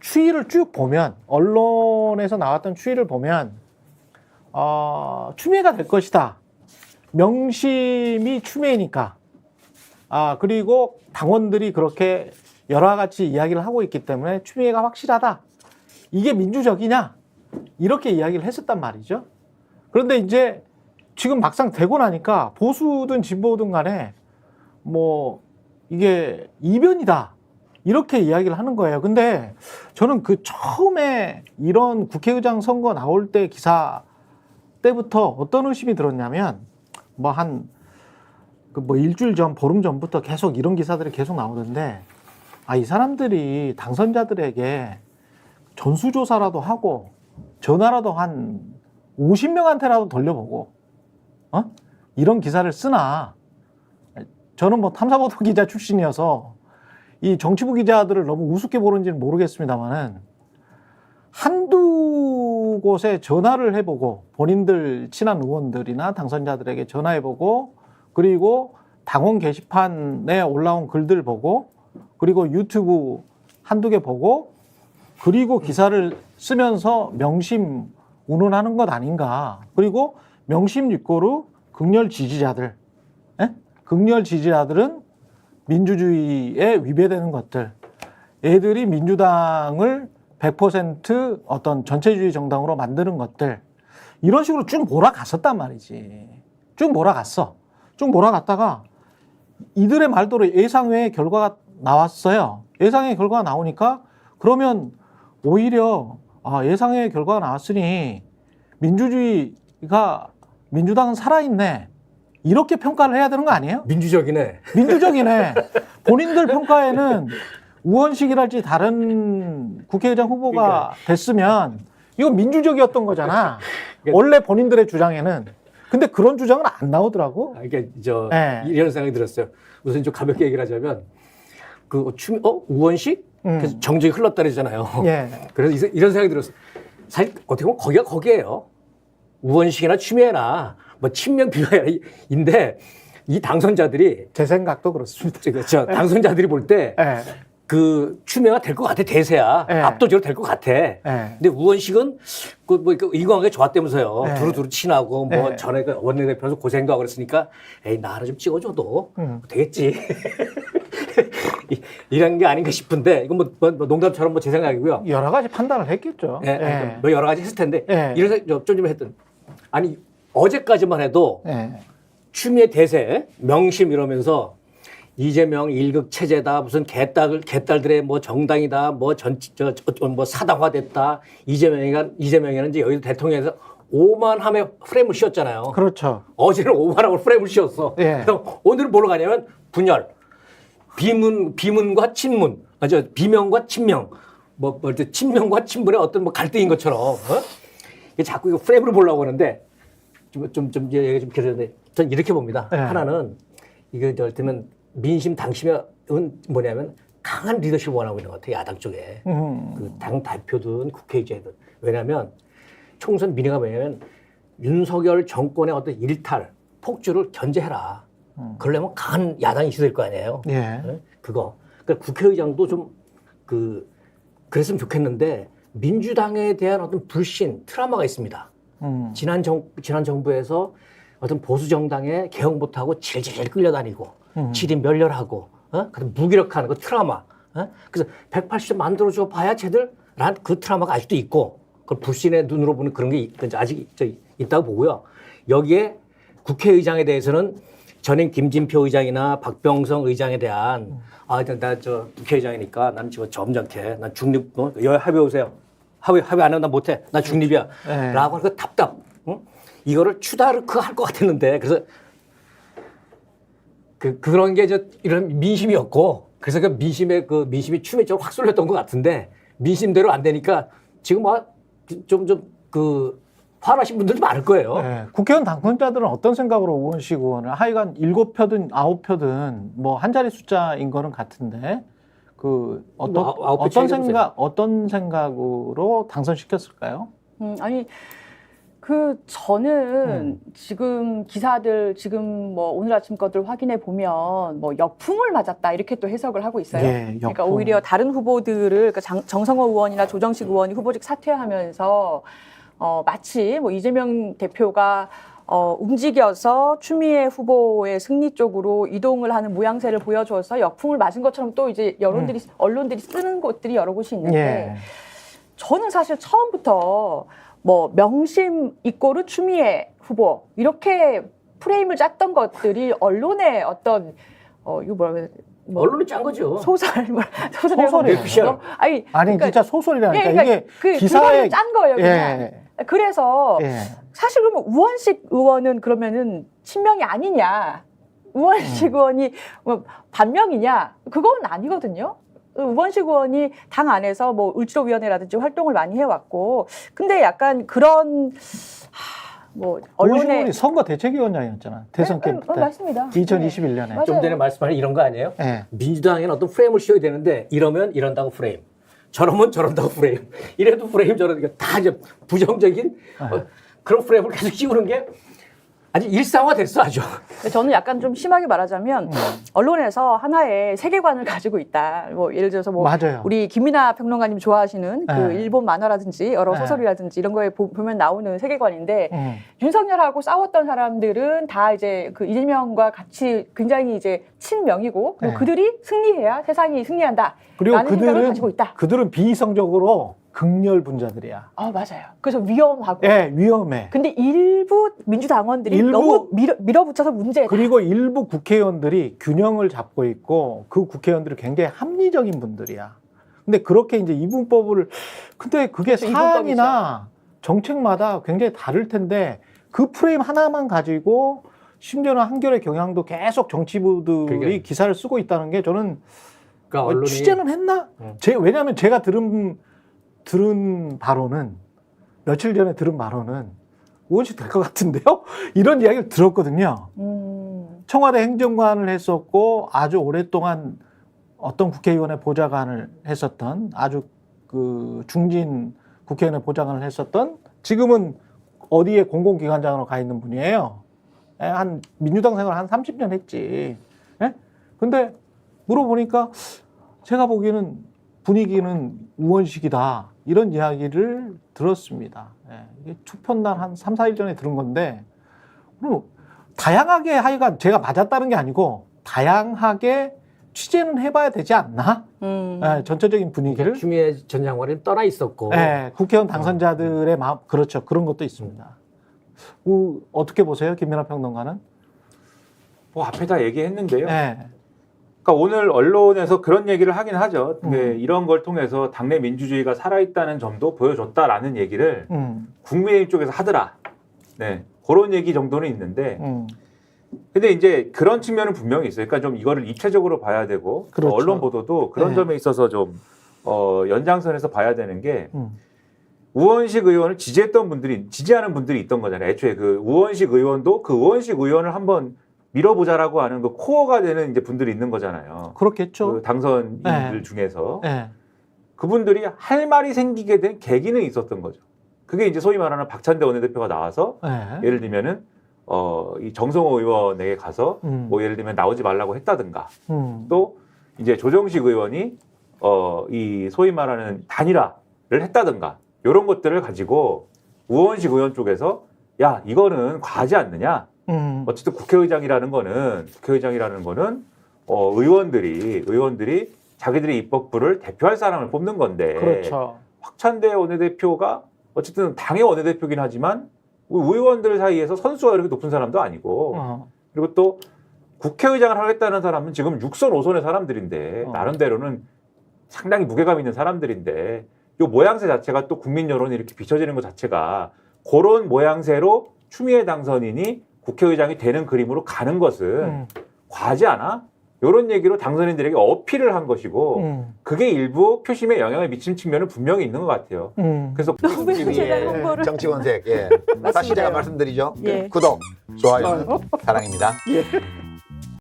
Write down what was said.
추이를 쭉 보면, 언론에서 나왔던 추이를 보면 추미애가 될 것이다. 명심이 추미애니까. 그리고 당원들이 그렇게 여러 가지 이야기를 하고 있기 때문에 추미애가 확실하다. 이게 민주적이냐? 이렇게 이야기를 했었단 말이죠. 그런데 이제 지금 막상 되고 나니까 보수든 진보든 간에 뭐 이게 이변이다. 이렇게 이야기를 하는 거예요. 근데 저는 그 처음에 이런 국회의장 선거 나올 때 기사 때부터 어떤 의심이 들었냐면 뭐 일주일 전, 보름 전부터 계속 이런 기사들이 계속 나오던데 이 사람들이 당선자들에게 전수조사라도 하고 전화라도 한 50명한테라도 돌려보고 이런 기사를 쓰나. 저는 뭐 탐사보도 기자 출신이어서 이 정치부 기자들을 너무 우습게 보는지는 모르겠습니다만은 한두 곳에 전화를 해보고 본인들 친한 의원들이나 당선자들에게 전화해보고 그리고 당원 게시판에 올라온 글들 보고 그리고 유튜브 한두 개 보고 그리고 기사를 쓰면서 명심 운운하는 것 아닌가. 그리고 명심 유고로 극렬 지지자들, 극렬 지지자들은 민주주의에 위배되는 것들, 애들이 민주당을 100% 어떤 전체주의 정당으로 만드는 것들, 이런 식으로 쭉 몰아갔었단 말이지. 쭉 몰아갔어. 쭉 몰아갔다가 이들의 말대로 예상외의 결과가 나왔어요. 예상외의 결과가 나오니까 그러면 오히려 예상외의 결과가 나왔으니 민주당은 살아있네. 이렇게 평가를 해야 되는 거 아니에요? 민주적이네. 민주적이네. 본인들 평가에는 우원식이랄지 다른 국회의장 후보가 됐으면 이건 민주적이었던 거잖아. 원래 본인들의 주장에는. 근데 그런 주장은 안 나오더라고. 이런 생각이 들었어요. 우선 좀 가볍게 얘기를 하자면 우원식? 그래서 정적이 흘렀다 그러잖아요. 예. 그래서 이런 생각이 들었어요. 사실 어떻게 보면 거기가 거기예요. 우원식이나 추미애나 뭐 친명 비하인데 이 당선자들이 제 생각도 그렇습니다. 당선자들이 볼 때 그 추미애가 될 것 같아. 대세야. 압도적으로 될 것 같아. 근데 우원식은 인간관계 좋았다면서요. 두루두루 친하고 뭐 전에 원내대표에서 고생도 하고 그랬으니까 에이 나 하나 좀 찍어줘도 되겠지. 이런 게 아닌가 싶은데 이건 뭐 농담처럼 제 생각이고요. 여러 가지 판단을 했겠죠. 뭐 여러 가지 했을 텐데 이런 생각 좀 했던. 아니 어제까지만 해도 추미애 대세 명심 이러면서 이재명 일극 체제다 무슨 개딸들의 뭐 정당이다 뭐 사당화됐다 이재명이는 이제 여의도 대통령에서 오만함에 프레임을 씌웠잖아요. 그렇죠. 어제는 오만함으로 프레임을 씌웠어. 그럼 오늘은 뭐로 가냐면 분열, 비문과 친문, 비명과 친명, 친명과 친문의 어떤 갈등인 것처럼 자꾸 이거 프레임을 보려고 하는데 좀 얘기 좀 길어졌는데 전 이렇게 봅니다. 하나는 이거 들면 민심 당심은 뭐냐면 강한 리더십을 원하고 있는 것 같아요. 야당 쪽에. 그 당 대표든 국회의장이든. 왜냐하면 총선 민의가 뭐냐면 윤석열 정권의 어떤 일탈, 폭주를 견제해라. 그러려면 강한 야당이 있어야 될 거 아니에요. 그거. 그러니까 국회의장도 좀 그랬으면 좋겠는데 민주당에 대한 어떤 불신, 트라우마가 있습니다. 지난 정부에서 어떤 보수 정당에 개혁 못하고 질질 끌려다니고 질이 멸렬하고 그다음 무기력한 그 트라우마. 그래서 180점 만들어줘 봐야 쟤들 란 그 트라우마가 아직도 있고 그 불신의 눈으로 보는 그런 게 아직 있다고 보고요. 여기에 국회의장에 대해서는 전임 김진표 의장이나 박병성 의장에 대한 나 국회의장이니까 난 지금 점잖게 난 중립 여야 합의 오세요. 합의 안 하면 난 못해. 나 중립이야. 라고 하니까 답답. 이거를 추다르크 할 것 같았는데 그래서 그런 게 이런 민심이었고 그래서 민심이 추미애 쪽으로 확 쏠렸던 것 같은데 민심대로 안 되니까 지금 화나신 분들도 많을 거예요. 국회의원 당선자들은 어떤 생각으로 우원식 의원을 하여간 7표든 9표든 뭐 한 자리 숫자인 거는 같은데 어떤 생각으로 당선시켰을까요? 아니 저는 지금 기사들 지금 뭐 오늘 아침 것들 확인해 보면 뭐 역풍을 맞았다 이렇게 또 해석을 하고 있어요. 예, 그러니까 역풍. 오히려 다른 후보들을 그러니까 정성호 의원이나 조정식 의원이 후보직 사퇴하면서 마치 뭐 이재명 대표가 움직여서 추미애 후보의 승리 쪽으로 이동을 하는 모양새를 보여줘서 역풍을 맞은 것처럼 또 이제 언론들이 쓰는 곳들이 여러 곳이 있는데 예. 저는 사실 처음부터 뭐 명심 이꼬르 추미애 후보 이렇게 프레임을 짰던 것들이 언론의 어떤 이거 뭐라 그래야 되나? 뭐 언론이 짠 거죠. 소설이에요. 피셜. 아니 그러니까, 진짜 소설이라니까 그러니까 이게 그 기사에 그거를 짠 거예요. 그냥. 예. 그래서 예. 사실 그러면 우원식 의원은 그러면은 친명이 아니냐? 우원식 의원이 뭐 반명이냐? 그건 아니거든요. 우원식 의원이 당 안에서 뭐 울지로위원회라든지 활동을 많이 해왔고, 근데 약간 그런 뭐 언론의 언론의 선거 대책위원장이었잖아. 대선 캠프 때. 맞습니다. 2021년에. 맞아요. 좀 전에 말씀하신 이런 거 아니에요? 예. 민주당에는 어떤 프레임을 씌워야 되는데 이러면 이런다고 프레임, 저러면 저런다고 프레임, 이래도 프레임 저러니까 다 이제 부정적인 그런 프레임을 계속 씌우는 게 아주 일상화됐어 아주. 저는 약간 좀 심하게 말하자면 언론에서 하나의 세계관을 가지고 있다. 뭐 예를 들어서 뭐 맞아요. 우리 김민아 평론가님 좋아하시는 그 네. 일본 만화라든지 여러 네. 소설이라든지 이런 거에 보면 나오는 세계관인데 윤석열하고 싸웠던 사람들은 다 이제 그 이재명과 같이 굉장히 이제 친명이고 그리고 네. 그들이 승리해야 세상이 승리한다. 그리고 라는 생각을 가지고 있다. 그들은 비이성적으로 극렬 분자들이야. 맞아요. 그래서 위험하고. 예, 위험해. 근데 일부 민주당원들이 너무 밀어붙여서 문제다. 그리고 일부 국회의원들이 균형을 잡고 있고 그 국회의원들이 굉장히 합리적인 분들이야. 근데 그렇게 이제 이분법을 근데 그게 그렇죠, 사안이나 정책마다 굉장히 다를 텐데 그 프레임 하나만 가지고 심지어는 한겨레 경향도 계속 정치부들이 그러니까. 기사를 쓰고 있다는 게 저는 그러니까 언론이 취재는 했나? 왜냐하면 제가 들은 바로는 며칠 전에 들은 바로는 우원식 될 것 같은데요? 이런 이야기를 들었거든요. 청와대 행정관을 했었고 아주 오랫동안 어떤 국회의원의 보좌관을 했었던 아주 그 중진 국회의원의 보좌관을 했었던 지금은 어디에 공공기관장으로 가 있는 분이에요. 한 민주당 생활 한 30년 했지. 예? 근데 물어보니까 제가 보기에는 분위기는 우원식이다. 이런 이야기를 들었습니다. 예, 이게 투표날 한 3, 4일 전에 들은 건데, 그럼 다양하게 하여간 제가 맞았다는 게 아니고, 다양하게 취재는 해봐야 되지 않나? 예, 전체적인 분위기를. 추미애 전 장관이 떠나 있었고. 예, 국회의원 당선자들의 마음, 그렇죠. 그런 것도 있습니다. 어떻게 보세요, 김민하 평론가는? 뭐 앞에 다 얘기했는데요. 예. 그러니까 오늘 언론에서 그런 얘기를 하긴 하죠. 이런 걸 통해서 당내 민주주의가 살아있다는 점도 보여줬다라는 얘기를 국민의힘 쪽에서 하더라. 네, 그런 얘기 정도는 있는데, 근데 이제 그런 측면은 분명히 있어요. 그러니까 좀 이거를 입체적으로 봐야 되고, 그렇죠. 언론 보도도 그런 네. 점에 있어서 좀 연장선에서 봐야 되는 게. 우원식 의원을 지지하는 분들이 있던 거잖아요. 애초에 그 우원식 의원도 그 우원식 의원을 한번 밀어보자라고 하는 그 코어가 되는 이제 분들이 있는 거잖아요. 그렇겠죠. 그 당선인들 네. 중에서 예. 그분들이 할 말이 생기게 된 계기는 있었던 거죠. 그게 이제 소위 말하는 박찬대 원내대표가 나와서 예. 예를 들면은 이 정성호 의원에게 가서 뭐 예를 들면 나오지 말라고 했다든가 또 이제 조정식 의원이 이 소위 말하는 단일화를 했다든가 이런 것들을 가지고 우원식 의원 쪽에서 야 이거는 과하지 않느냐. 어쨌든 국회의장이라는 거는 의원들이 자기들의 입법부를 대표할 사람을 뽑는 건데 그렇죠. 박찬대 원내대표가 어쨌든 당의 원내대표긴 하지만 의원들 사이에서 선수가 이렇게 높은 사람도 아니고 그리고 또 국회의장을 하겠다는 사람은 지금 6선 5선의 사람들인데 나름대로는 상당히 무게감 있는 사람들인데 이 모양새 자체가 또 국민 여론이 이렇게 비춰지는 것 자체가 그런 모양새로 추미애 당선인이 국회의장이 되는 그림으로 가는 것은 과하지 않아? 이런 얘기로 당선인들에게 어필을 한 것이고 그게 일부 표심에 영향을 미치는 측면은 분명히 있는 것 같아요. 그래서 너무 현실한 홍보를. 정치권색. 예. 다시 제가 말씀드리죠. 예. 구독, 좋아요, 사랑입니다. 예.